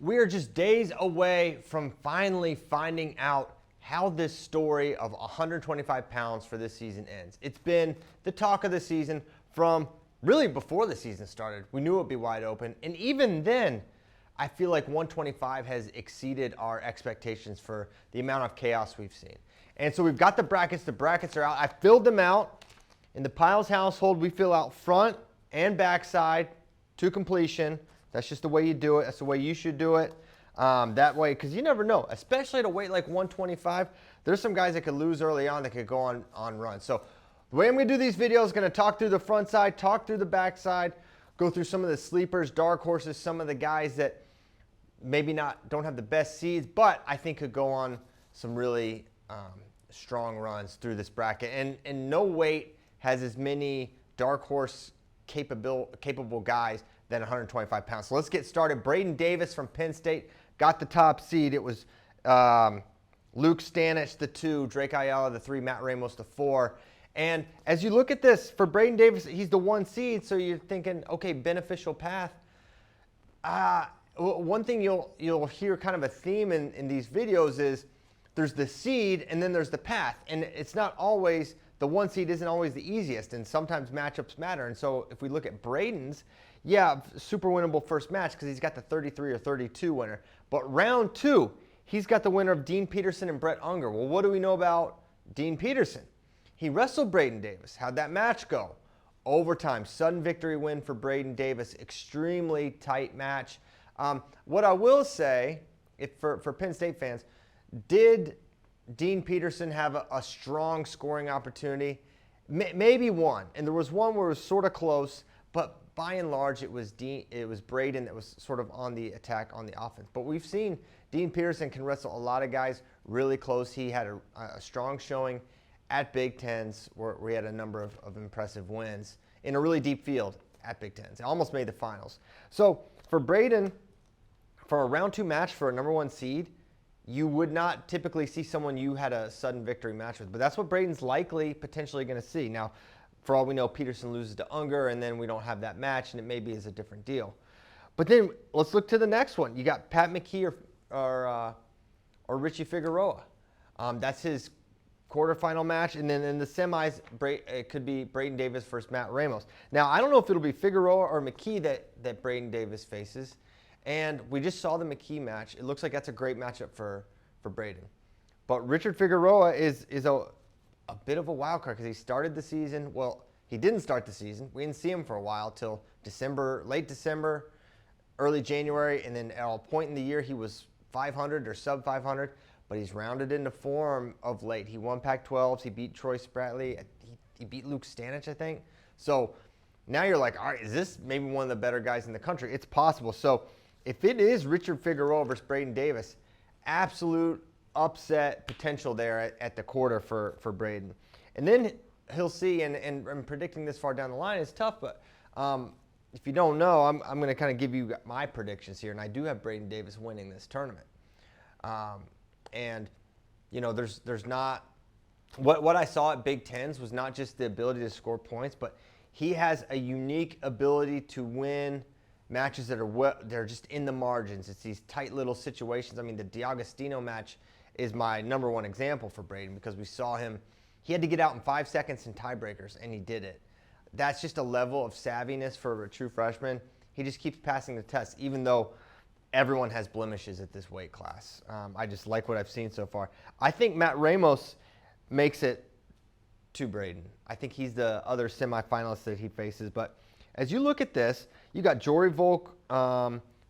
We are just days away from finally finding out how this story of 125 pounds for this season ends. It's been the talk of the season from really before the season started. We knew it would be wide open. And even then, I feel like 125 has exceeded our expectations for the amount of chaos we've seen. And so we've got the brackets. The brackets are out. I filled them out. In the Piles household, we fill out front and backside to completion. That's just the way you do it. That's the way you should do it. That way, because you never know, especially at a weight like 125, there's some guys that could lose early on that could go on runs. So the way I'm going to do these videos is going to talk through the front side, talk through the back side, go through some of the sleepers, dark horses, some of the guys that maybe don't have the best seeds, but I think could go on some really strong runs through this bracket. And no weight has as many dark horse capable guys than 125 pounds. So let's get started. Braden Davis from Penn State got the top seed. It was Luke Stanich, the 2, Drake Ayala, the 3, Matt Ramos, the 4. And as you look at this, for Braden Davis, he's the 1 seed, so you're thinking, okay, beneficial path. One thing you'll hear kind of a theme in these videos is there's the seed and then there's the path. And it's not always, the 1 seed isn't always the easiest, and sometimes matchups matter. And so if we look at Braden's, yeah, super winnable first match because he's got the 33 or 32 winner. But round 2, he's got the winner of Dean Peterson and Brett Unger. Well, what do we know about Dean Peterson? He wrestled Braden Davis. How'd that match go? Overtime, sudden victory win for Braden Davis. Extremely tight match. What I will say, for Penn State fans, did Dean Peterson have a strong scoring opportunity? Maybe one. And there was one where it was sort of close, but by and large, it was Braden that was sort of on the attack on the offense. But we've seen Dean Peterson can wrestle a lot of guys really close. He had a strong showing at Big Tens where we had a number of impressive wins in a really deep field at Big Tens. Almost made the finals. So for Braden, for a round 2 match for a number 1 seed, you would not typically see someone you had a sudden victory match with. But that's what Braden's likely potentially going to see. Now, for all we know, Peterson loses to Unger, and then we don't have that match, and it maybe is a different deal. But then let's look to the next one. You got Pat McKee or Richie Figueroa. That's his quarterfinal match. And then in the semis, it could be Braden Davis versus Matt Ramos. Now, I don't know if it'll be Figueroa or McKee that Braden Davis faces. And we just saw the McKee match. It looks like that's a great matchup for Braden. But Richard Figueroa is a bit of a wild card because he started the season. Well, he didn't start the season. We didn't see him for a while till December, late December, early January. And then at a point in the year, he was 500 or sub 500. But he's rounded into form of late. He won Pac-12s. He beat Troy Spratley. He beat Luke Stanich, I think. So now you're like, all right, is this maybe one of the better guys in the country? It's possible. So if it is Richard Figueroa versus Braden Davis, absolute upset potential there at the quarter for Braden. And then he'll see, and predicting this far down the line is tough, but if you don't know, I'm going to kind of give you my predictions here, and I do have Braden Davis winning this tournament. And, you know, there's not – what I saw at Big Tens was not just the ability to score points, but he has a unique ability to win matches that they're just in the margins. It's these tight little situations. I mean, the D'Agostino match is my number 1 example for Braden because we saw him. He had to get out in 5 seconds in tiebreakers, and he did it. That's just a level of savviness for a true freshman. He just keeps passing the test, even though everyone has blemishes at this weight class. I just like what I've seen so far. I think Matt Ramos makes it to Braden. I think he's the other semifinalist that he faces. But as you look at this, you got Jory Volk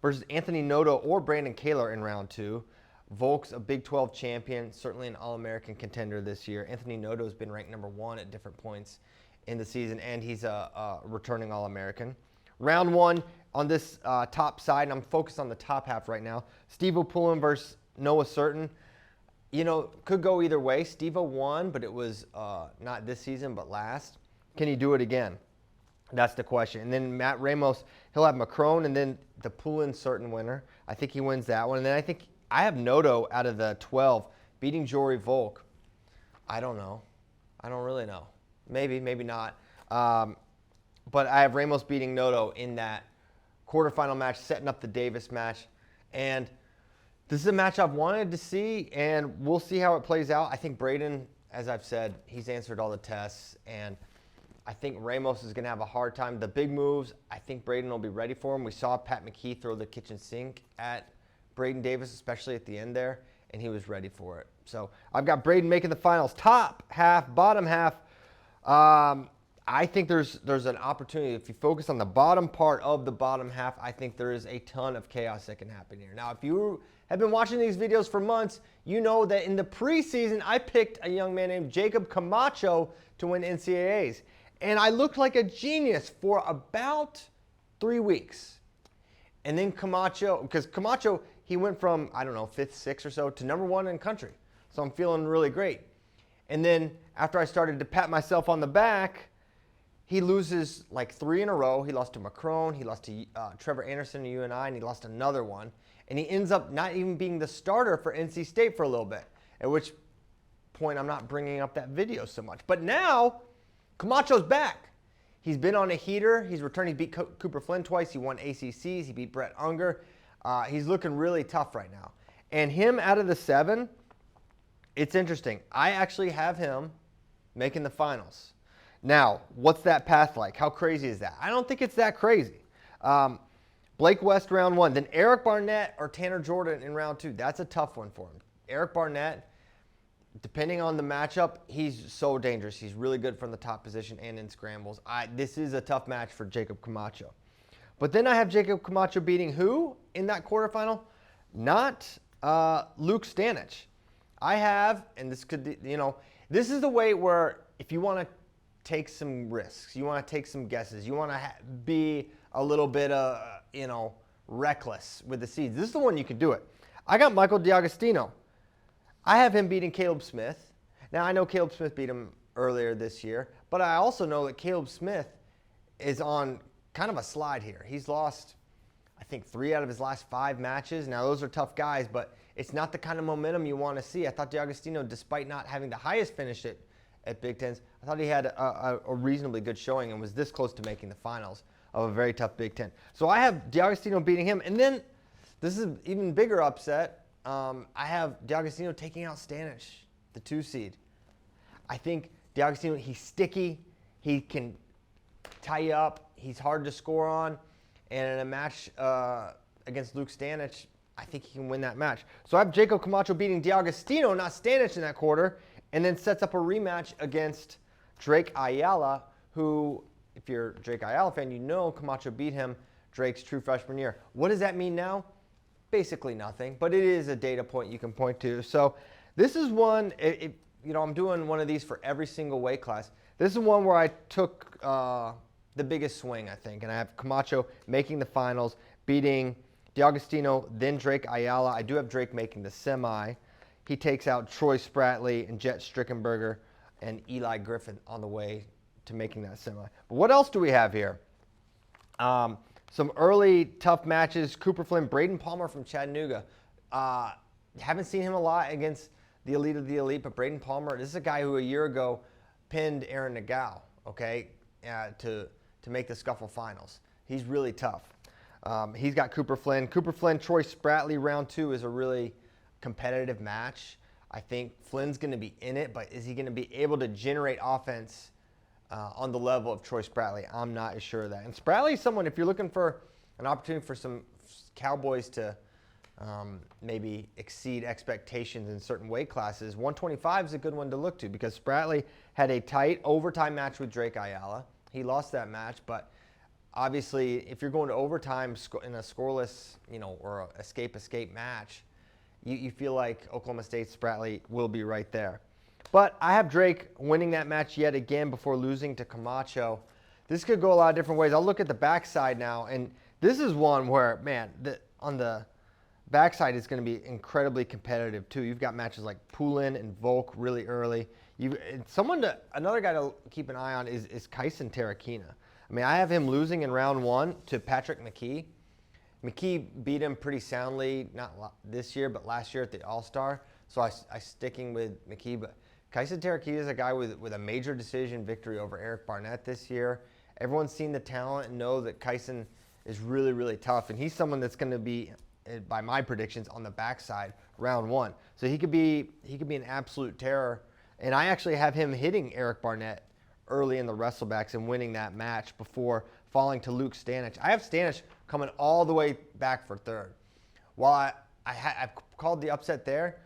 versus Anthony Noto or Brandon Kaler in round 2. Volk's a Big 12 champion, certainly an All-American contender this year. Anthony Noto's been ranked number 1 at different points in the season, and he's a returning All-American. Round 1 on this top side, and I'm focused on the top half right now. Steve-O Pullen versus Noah Certain. You know, could go either way. Steve-O won, but it was not this season, but last. Can he do it again? That's the question. And then Matt Ramos, he'll have Macron, and then the Pullen Certain winner. I think he wins that one. And then I think I have Noto out of the 12 beating Jory Volk. I don't know. I don't really know. Maybe, maybe not. But I have Ramos beating Noto in that quarterfinal match, setting up the Davis match. And this is a match I've wanted to see, and we'll see how it plays out. I think Braden, as I've said, he's answered all the tests, and I think Ramos is going to have a hard time. The big moves, I think Braden will be ready for him. We saw Pat McKee throw the kitchen sink at Braden Davis, especially at the end there, and he was ready for it. So I've got Braden making the finals. Top half, bottom half. I think there's an opportunity. If you focus on the bottom part of the bottom half, I think there is a ton of chaos that can happen here. Now, if you have been watching these videos for months, you know that in the preseason, I picked a young man named Jacob Camacho to win NCAAs. And I looked like a genius for about 3 weeks. And then Camacho, because Camacho, he went from, I don't know, 5th, 6th or so to #1 in country. So I'm feeling really great. And then after I started to pat myself on the back, he loses like 3 in a row. He lost to Macron, he lost to Trevor Anderson at UNI, and he lost another one. And he ends up not even being the starter for NC State for a little bit, at which point I'm not bringing up that video so much. But now, Camacho's back. He's been on a heater. He's returned. He beat Cooper Flynn twice. He won ACCs. He beat Brett Unger. He's looking really tough right now. And him out of the 7, it's interesting. I actually have him making the finals. Now, what's that path like? How crazy is that? I don't think it's that crazy. Blake West, round 1. Then Eric Barnett or Tanner Jordan in round 2. That's a tough one for him. Eric Barnett, depending on the matchup, he's so dangerous. He's really good from the top position and in scrambles. This is a tough match for Jacob Camacho. But then I have Jacob Camacho beating who in that quarterfinal? Not Luke Stanich. I have, and this could, this is the way where if you want to take some risks, you want to take some guesses, you want to be a little bit, reckless with the seeds. This is the one you can do it. I got Michael D'Agostino. I have him beating Caleb Smith. Now, I know Caleb Smith beat him earlier this year, but I also know that Caleb Smith is on kind of a slide here. He's lost, I think, 3 out of his last 5 matches. Now, those are tough guys, but it's not the kind of momentum you want to see. I thought D'Agostino, despite not having the highest finish at Big Tens, I thought he had a reasonably good showing and was this close to making the finals of a very tough Big Ten. So I have D'Agostino beating him. And then, this is an even bigger upset. I have D'Agostino taking out Stanich, the 2 seed. I think D'Agostino, he's sticky. He can tie you up. He's hard to score on. And in a match against Luke Stanich, I think he can win that match. So I have Jacob Camacho beating D'Agostino, not Stanich in that quarter, and then sets up a rematch against Drake Ayala, who, if you're a Drake Ayala fan, you know Camacho beat him Drake's true freshman year. What does that mean now? Basically nothing, but it is a data point you can point to. So this is one, I'm doing one of these for every single weight class. This is one where I took the biggest swing, I think, and I have Camacho making the finals, beating D'Agostino, then Drake Ayala. I do have Drake making the semi. He takes out Troy Spratley and Jet Strickenberger and Eli Griffin on the way to making that semi. But what else do we have here? Some early tough matches. Cooper Flynn, Braden Palmer from Chattanooga. Haven't seen him a lot against the elite of the elite, but Braden Palmer, this is a guy who a year ago pinned Aaron Nagao, okay, to make the Scuffle finals. He's really tough. He's got Cooper Flynn. Cooper Flynn, Troy Spratley, round 2 is a really competitive match. I think Flynn's going to be in it, but is he going to be able to generate offense on the level of Troy Spratley? I'm not as sure of that. And Spratley is someone, if you're looking for an opportunity for some Cowboys to maybe exceed expectations in certain weight classes, 125 is a good one to look to because Spratley had a tight overtime match with Drake Ayala. He lost that match, but obviously if you're going to overtime in a scoreless, or a escape match, you feel like Oklahoma State Spratley will be right there. But I have Drake winning that match yet again before losing to Camacho. This could go a lot of different ways. I'll look at the backside now, and this is one where, man, on the backside is going to be incredibly competitive too. You've got matches like Poulin and Volk really early. Another guy to keep an eye on is Kyson Terrakina. I mean, I have him losing in round 1 to Patrick McKee. McKee beat him pretty soundly, not this year, but last year at the All-Star. So I'm sticking with McKee. But Kyson Terrakina is a guy with a major decision victory over Eric Barnett this year. Everyone's seen the talent and know that Kyson is really, really tough. And he's someone that's going to be by my predictions, on the backside round 1. So he could be an absolute terror. And I actually have him hitting Eric Barnett early in the wrestlebacks and winning that match before falling to Luke Stanich. I have Stanich coming all the way back for third. While I've called the upset there,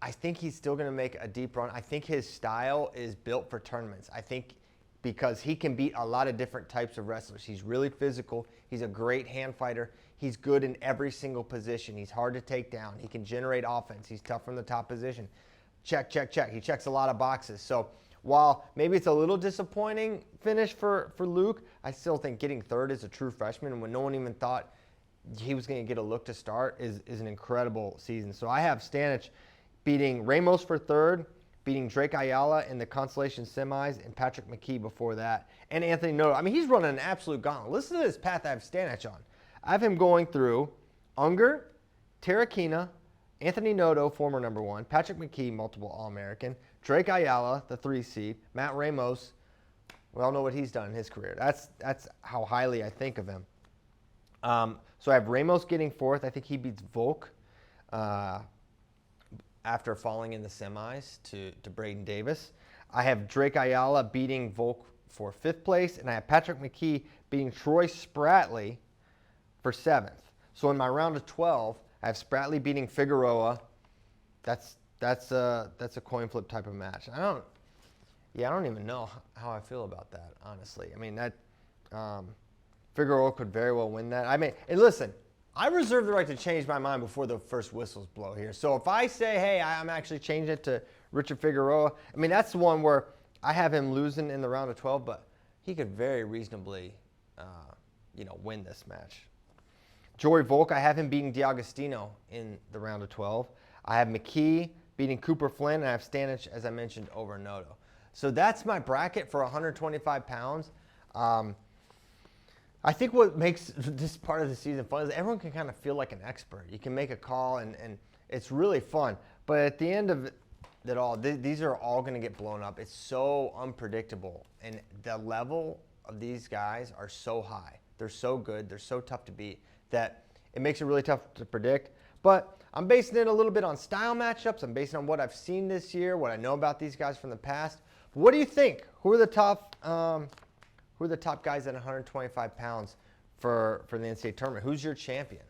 I think he's still going to make a deep run. I think his style is built for tournaments. I think because he can beat a lot of different types of wrestlers. He's really physical. He's a great hand fighter. He's good in every single position. He's hard to take down. He can generate offense. He's tough from the top position. Check, check, check. He checks a lot of boxes. So while maybe it's a little disappointing finish for Luke, I still think getting third as a true freshman, and when no one even thought he was going to get a look to start, is an incredible season. So I have Stanich beating Ramos for third, beating Drake Ayala in the consolation semis, and Patrick McKee before that, and Anthony Noto. I mean, he's running an absolute gauntlet. Listen to this path I have Stanich on. I have him going through Unger, Terrakina, Anthony Noto, former number 1, Patrick McKee, multiple All-American, Drake Ayala, the 3 seed, Matt Ramos. We all know what he's done in his career. That's how highly I think of him. So I have Ramos getting fourth. I think he beats Volk after falling in the semis to Braden Davis. I have Drake Ayala beating Volk for 5th place, and I have Patrick McKee beating Troy Spratley for 7th. So in my round of 12, I have Spratley beating Figueroa. That's a coin flip type of match. I don't even know how I feel about that, honestly. I mean, that Figueroa could very well win that. I mean, and listen, I reserve the right to change my mind before the first whistles blow here. So if I say, hey, I'm actually changing it to Richard Figueroa, I mean, that's the one where I have him losing in the round of 12, but he could very reasonably, win this match. Joey Volk, I have him beating D'Agostino in the round of 12. I have McKee beating Cooper Flynn, and I have Stanich, as I mentioned, over Noto. So that's my bracket for 125 pounds. I think what makes this part of the season fun is everyone can kind of feel like an expert. You can make a call, and it's really fun. But at the end of it all, these are all going to get blown up. It's so unpredictable, and the level of these guys are so high. They're so good. They're so tough to beat that it makes it really tough to predict. But I'm basing it a little bit on style matchups. I'm basing it on what I've seen this year, what I know about these guys from the past. What do you think? Who are the top guys at 125 pounds for the NCAA tournament? Who's your champion?